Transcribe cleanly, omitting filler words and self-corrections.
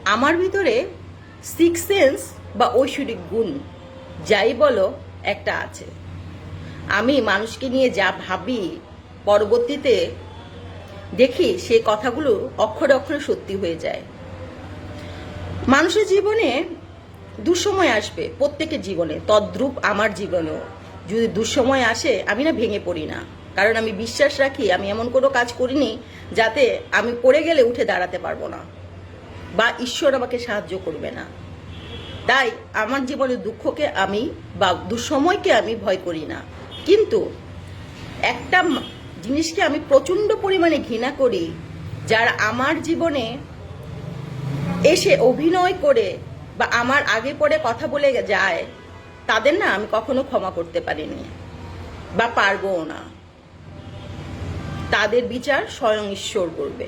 আমার ভিতরে six sense বা ঐশ্বরিক গুণ যাই বলো একটা আছে। আমি মানুষকে নিয়ে যা ভাবি পরবর্তীতে দেখি সেই কথাগুলো অক্ষরে অক্ষরে সত্যি হয়ে যায়। মানুষের জীবনে দুঃসময় আসবে, প্রত্যেকের জীবনে, তদ্রূপ আমার জীবনেও যদি দুঃসময় আসে আমি না ভেঙে পড়ি না। কারণ আমি বিশ্বাস রাখি আমি এমন কোনো কাজ করিনি যাতে আমি পড়ে গেলে উঠে দাঁড়াতে পারবো না বা ঈশ্বর আমাকে সাহায্য করবে না। তাই আমার জীবনের দুঃখকে আমি বা দুঃসময়কে আমি ভয় করি না। কিন্তু একটা জিনিসকে আমি প্রচণ্ড পরিমাণে ঘৃণা করি, যারা আমার জীবনে এসে অভিনয় করে বা আমার আগে পরে কথা বলে যায়, তাদের না আমি কখনো ক্ষমা করতে পারিনি বা পারবও না। তাদের বিচার স্বয়ং ঈশ্বর করবে।